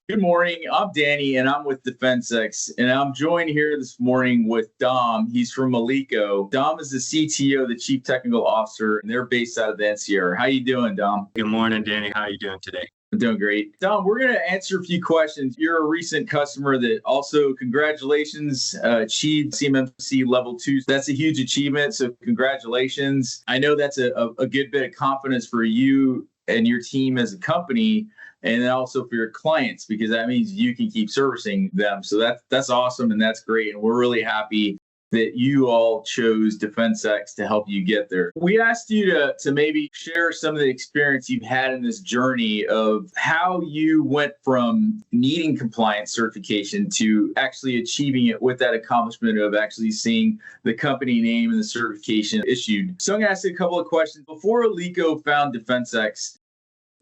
Good morning. I'm Danny, and I'm with DefenseX, and I'm joined here this morning with Dom. He's from Alico. Dom is the CTO, the Chief Technical Officer, and they're based out of the NCR. How you doing, Dom? Good morning, Danny. How are you doing today? I'm doing great. Dom, we're going to answer a few questions. You're a recent customer that also, congratulations, achieved CMMC Level 2. That's a huge achievement, so congratulations. I know that's a good bit of confidence for you and your team as a company, and then also for your clients, because that means you can keep servicing them. So that's awesome, and that's great. And we're really happy that you all chose DefenseX to help you get there. We asked you to maybe share some of the experience you've had in this journey of how you went from needing compliance certification to actually achieving it with that accomplishment of actually seeing the company name and the certification issued. So I'm going to ask you a couple of questions. Before Alico found DefenseX,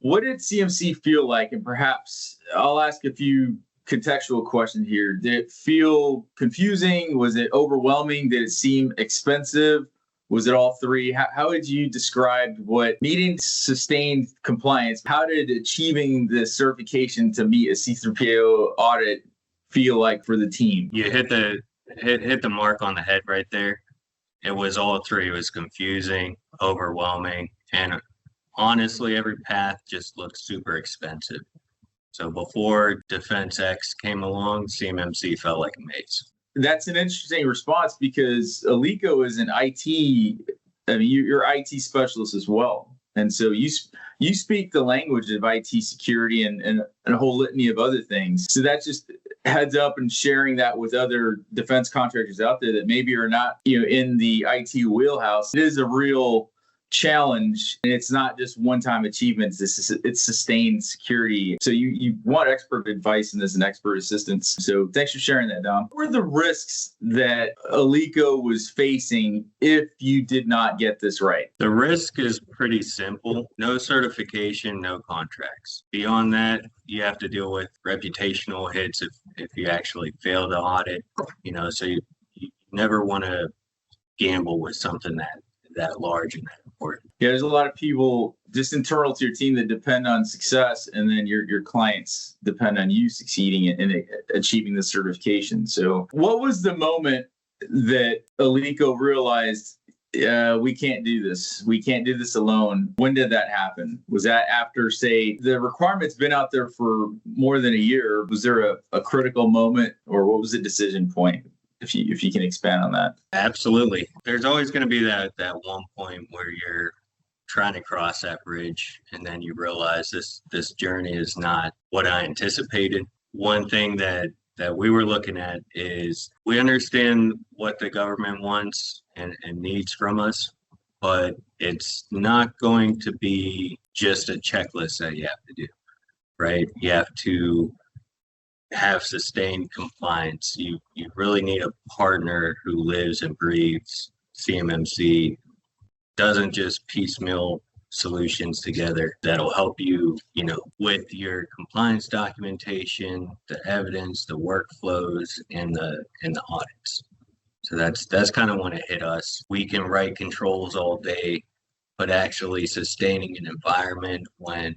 what did CMC feel like? And perhaps I'll ask a few contextual questions here. Did it feel confusing? Was it overwhelming? Did it seem expensive? Was it all three? How would you describe what needing sustained compliance? How did achieving the certification to meet a C3PAO audit feel like for the team? You hit the mark on the head right there. It was all three. It was confusing, overwhelming, and honestly, every path just looked super expensive. So before DefenseX came along, CMMC felt like a maze. That's an interesting response because Alico is an IT, I mean, you're IT specialist as well. And so you speak the language of IT security and a whole litany of other things. So that's just heads up and sharing that with other defense contractors out there that maybe are not, in the IT wheelhouse. It is a real challenge, and it's not just one-time achievements. It's sustained security. So you want expert advice in this and expert assistance. So thanks for sharing that, Dom. What were the risks that Alico was facing if you did not get this right? The risk is pretty simple. No certification, no contracts. Beyond that, you have to deal with reputational hits if you actually fail to audit. So you never want to gamble with something that large and that important. Yeah, there's a lot of people just internal to your team that depend on success, and then your clients depend on you succeeding and achieving the certification. So what was the moment that Alico realized, we can't do this. We can't do this alone? When did that happen? Was that after, say, the requirement's been out there for more than a year? Was there a critical moment, or what was the decision point? If you can expand on that. Absolutely. There's always going to be that one point where you're trying to cross that bridge, and then you realize this journey is not what I anticipated. One thing that we were looking at is we understand what the government wants and needs from us, but it's not going to be just a checklist that you have to do, right? You have to have sustained compliance. You really need a partner who lives and breathes CMMC, doesn't just piecemeal solutions together that'll help you, with your compliance documentation, the evidence, the workflows, and the audits. So that's kind of when it hit us. We can write controls all day, but actually sustaining an environment when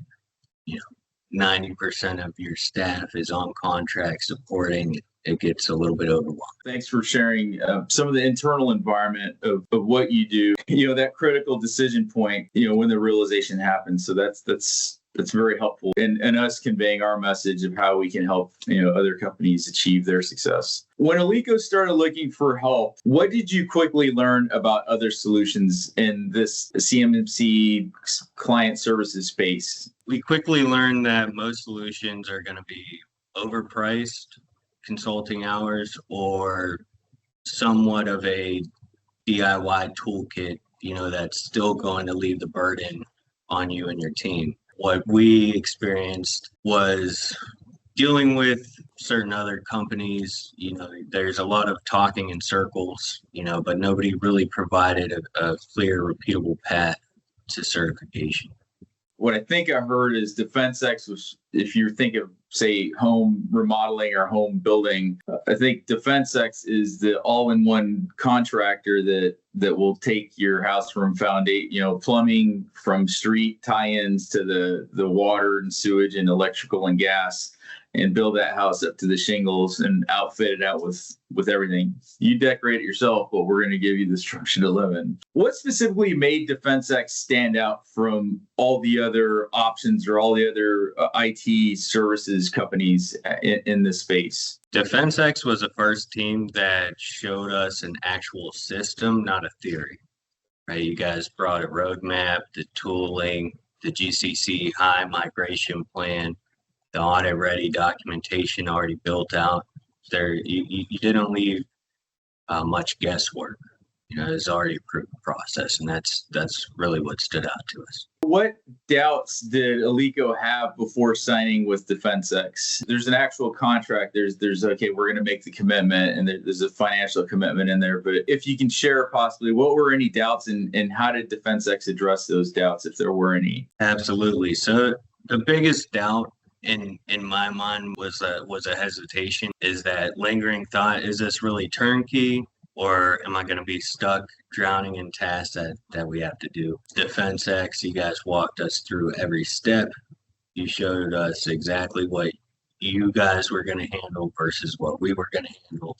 90% of your staff is on contract supporting, it gets a little bit overwhelming. Thanks for sharing some of the internal environment of what you do, that critical decision point, when the realization happens. So that's very helpful in us conveying our message of how we can help, other companies achieve their success. When Alico started looking for help, what did you quickly learn about other solutions in this CMMC client services space? We quickly learned that most solutions are going to be overpriced consulting hours or somewhat of a DIY toolkit, that's still going to leave the burden on you and your team. What we experienced was dealing with certain other companies. There's a lot of talking in circles, but nobody really provided a clear, repeatable path to certification. What I think I heard is DefenseX was, if you think of, say, home remodeling or home building, I think DefenseX is the all-in-one contractor that will take your house from foundation, plumbing, from street tie-ins to the water and sewage and electrical and gas. and build that house up to the shingles and outfit it out with everything. You decorate it yourself, but we're going to give you the structure to live in. What specifically made DefenseX stand out from all the other options or all the other IT services companies in this space? DefenseX was the first team that showed us an actual system, not a theory. Right? You guys brought a roadmap, the tooling, the GCC high migration plan, the audit ready documentation already built out. There, you didn't leave much guesswork. It's already a proven process, and that's really what stood out to us. What doubts did Alico have before signing with DefenseX? There's an actual contract. There's okay, we're going to make the commitment, and there's a financial commitment in there. But if you can share possibly, what were any doubts, and how did DefenseX address those doubts, if there were any? Absolutely. So the biggest doubt in my mind was a hesitation. Is that lingering thought? Is this really turnkey? Or am I going to be stuck drowning in tasks that we have to do? DefenseX, you guys walked us through every step. You showed us exactly what you guys were going to handle versus what we were going to handle.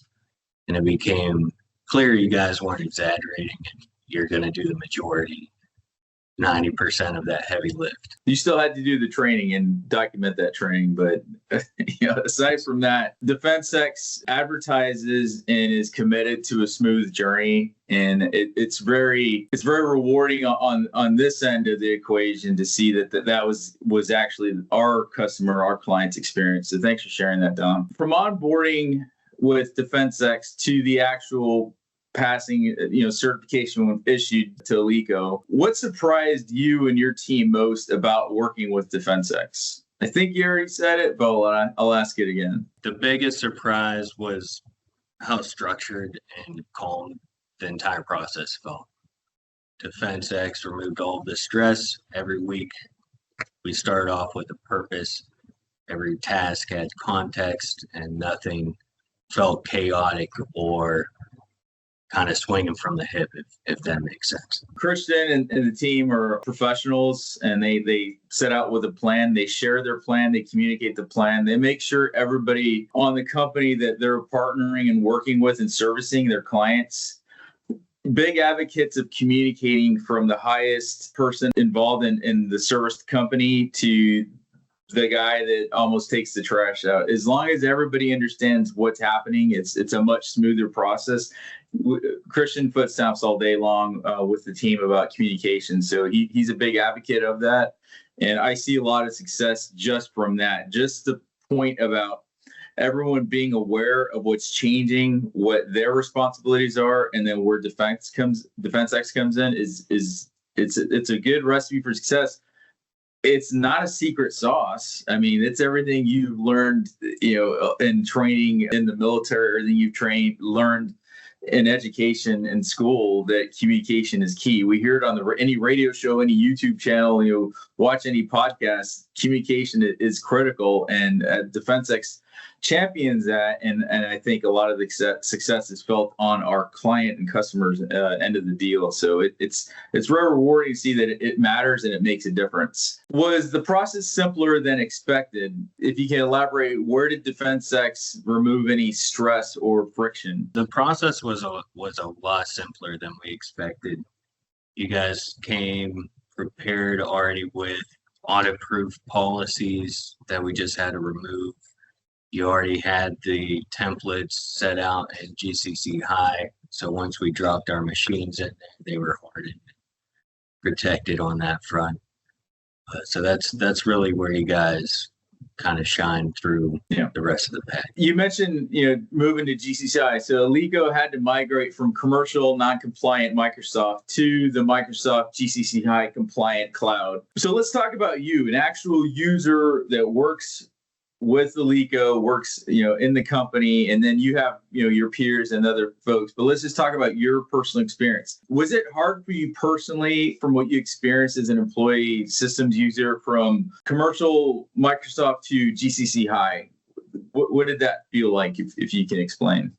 And it became clear you guys weren't exaggerating and you're going to do the majority, 90% of that heavy lift. You still had to do the training and document that training, but aside from that, DefenseX advertises and is committed to a smooth journey, and it's very rewarding on this end of the equation to see that was actually our client's experience. So thanks for sharing that, Dom. From onboarding with DefenseX to the actual passing, certification when issued to Alico, what surprised you and your team most about working with DefenseX? I think you already said it, but I'll ask it again. The biggest surprise was how structured and calm the entire process felt. DefenseX removed all of the stress every week. We started off with a purpose. Every task had context, and nothing felt chaotic or kind of swinging from the hip, if that makes sense. Christian and the team are professionals, and they set out with a plan. They share their plan. They communicate the plan. They make sure everybody on the company that they're partnering and working with and servicing their clients. Big advocates of communicating from the highest person involved in the service company to the guy that almost takes the trash out. As long as everybody understands what's happening, it's a much smoother process. Christian foot stomps all day long with the team about communication. So he's a big advocate of that. And I see a lot of success just from that. Just the point about everyone being aware of what's changing, what their responsibilities are, and then where DefenseX comes in it's a good recipe for success. It's not a secret sauce. I mean, it's everything you learned, in training in the military, everything you've learned in education and school, that communication is key. We hear it on any radio show, any YouTube channel, watch any podcast. Communication is critical, and DefenseX champions that, and I think a lot of the success is felt on our client and customers end of the deal. So it's very rewarding to see that it matters and it makes a difference. Was the process simpler than expected? If you can elaborate, where did DefenseX remove any stress or friction? The process was a lot simpler than we expected. You guys came prepared already with audit-proof policies that we just had to remove. You already had the templates set out in GCC High. So once we dropped our machines in there, they were hardened, protected on that front. So that's really where you guys kind of shine through the rest of the pack. You mentioned, moving to GCC High. So Alico had to migrate from commercial non-compliant Microsoft to the Microsoft GCC High compliant cloud. So let's talk about you, an actual user that works with Alico, works, in the company, and then you have, your peers and other folks. But let's just talk about your personal experience. Was it hard for you personally, from what you experienced as an employee systems user, from commercial Microsoft to GCC High? What did that feel like, if you can explain?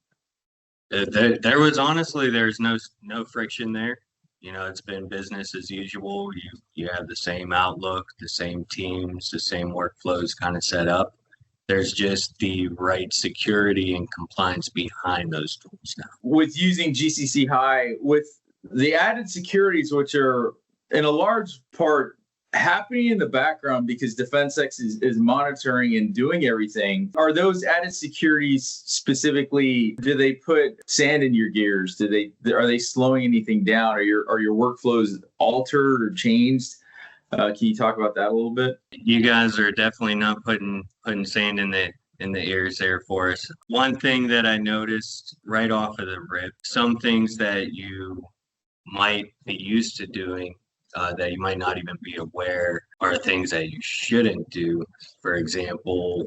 There was honestly, there's no friction there. It's been business as usual. You have the same outlook, the same teams, the same workflows kind of set up. There's just the right security and compliance behind those tools now. With using GCC High, with the added securities, which are in a large part happening in the background because DefenseX is monitoring and doing everything. Are those added securities specifically, do they put sand in your gears? Are they slowing anything down? Are your workflows altered or changed? Can you talk about that a little bit? You guys are definitely not putting sand in the ears there for us. One thing that I noticed right off of the rip, some things that you might be used to doing that you might not even be aware are things that you shouldn't do. For example,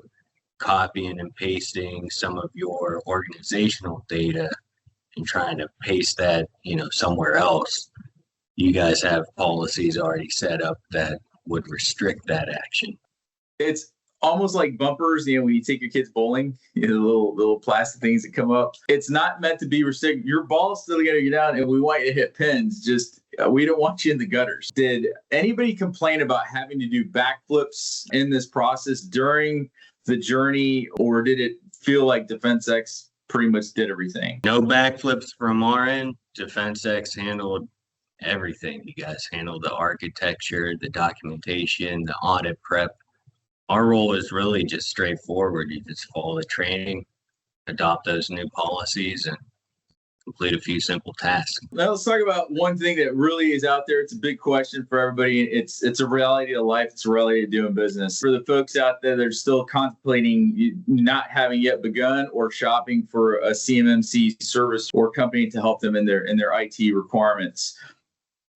copying and pasting some of your organizational data and trying to paste that, somewhere else. You guys have policies already set up that would restrict that action. It's almost like bumpers, when you take your kids bowling, the little plastic things that come up. It's not meant to be restricted. Your ball's still going to get down, and we want you to hit pins. Just we don't want you in the gutters. Did anybody complain about having to do backflips in this process during the journey, or did it feel like DefenseX pretty much did everything? No backflips from our end. DefenseX handled everything. You guys handled the architecture, the documentation, the audit prep. Our role is really just straightforward. You just follow the training, adopt those new policies, and complete a few simple tasks. Now let's talk about one thing that really is out there. It's a big question for everybody. It's a reality of life. It's a reality of doing business. For the folks out there that are still contemplating not having yet begun or shopping for a CMMC service or company to help them in their IT requirements,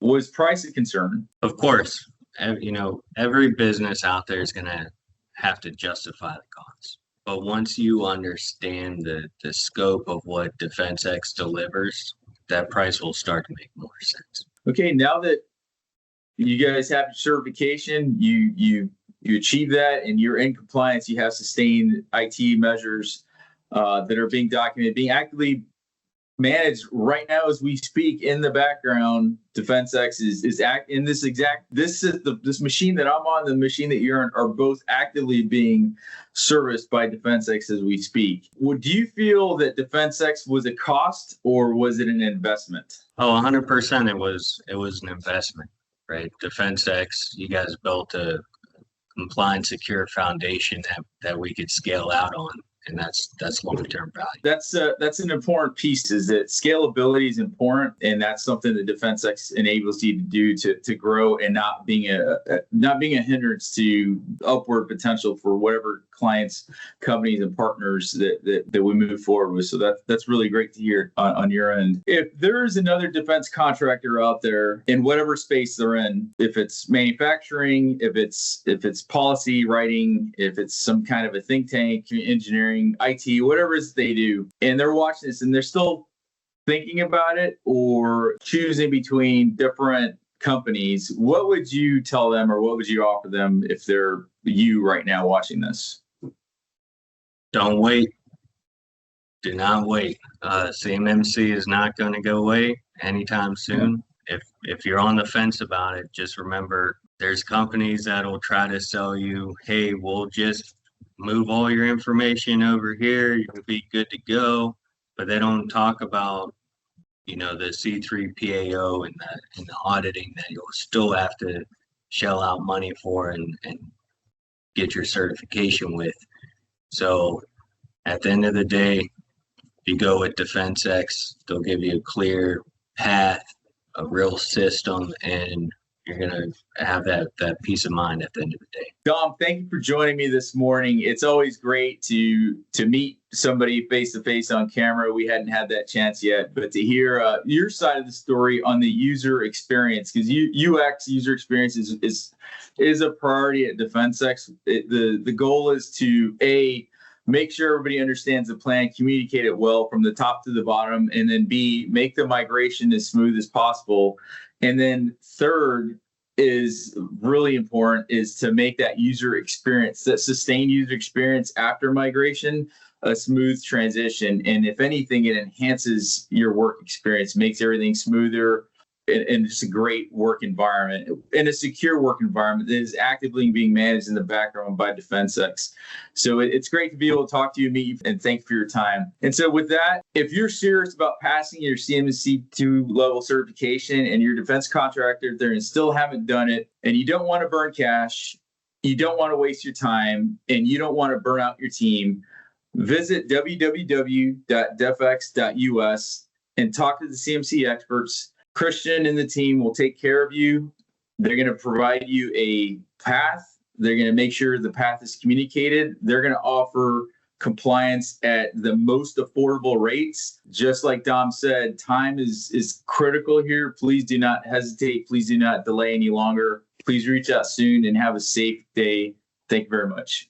was price a concern? Of course. Every business out there is going to have to justify the cost. But once you understand the scope of what DefenseX delivers, that price will start to make more sense. Okay, now that you guys have your certification, you achieve that, and you're in compliance, you have sustained IT measures that are being documented, being actively managed right now as we speak in the background. DefenseX is in this machine that I'm on, the machine that you're on, are both actively being serviced by DefenseX as we speak. Do you feel that DefenseX was a cost or was it an investment? Oh, 100% it was an investment, right? DefenseX, you guys built a compliant, secure foundation that we could scale out on. And that's long-term value. That's an important piece, is that scalability is important, and that's something that DefenseX enables you to do to grow and not being a hindrance to upward potential for whatever clients, companies, and partners that we move forward with. So that's really great to hear on your end. If there's another defense contractor out there in whatever space they're in, if it's manufacturing, if it's policy writing, if it's some kind of a think tank, engineering, IT, whatever it is they do, and they're watching this and they're still thinking about it or choosing between different companies, what would you tell them or what would you offer them if they're you right now watching this? Don't wait. Do not wait. CMMC is not going to go away anytime soon. If you're on the fence about it, just remember there's companies that'll try to sell you, hey, we'll just move all your information over here, you'll be good to go. But they don't talk about, the C3PAO and the auditing that you'll still have to shell out money for and get your certification with. So at the end of the day, if you go with DefenseX, they'll give you a clear path, a real system, and you're going to have that peace of mind at the end of the day. Dom, thank you for joining me this morning. It's always great to meet somebody face to face on camera. We hadn't had that chance yet, but to hear your side of the story on the user experience, because UX user experience is a priority at DefenseX. The goal is to make sure everybody understands the plan, communicate it well from the top to the bottom, and then B, make the migration as smooth as possible. And then third is really important, is to make that user experience, that sustained user experience after migration, a smooth transition. And if anything, it enhances your work experience, makes everything smoother. and just a great work environment and a secure work environment that is actively being managed in the background by DefenseX. So it's great to be able to talk to you, meet you, and thank you for your time. And so with that, if you're serious about passing your CMMC 2 level certification and you're a defense contractor there and still haven't done it, and you don't want to burn cash, you don't want to waste your time, and you don't want to burn out your team, visit www.defex.us and talk to the CMC experts. Christian and the team will take care of you. They're going to provide you a path. They're going to make sure the path is communicated. They're going to offer compliance at the most affordable rates. Just like Dom said, time is critical here. Please do not hesitate. Please do not delay any longer. Please reach out soon and have a safe day. Thank you very much.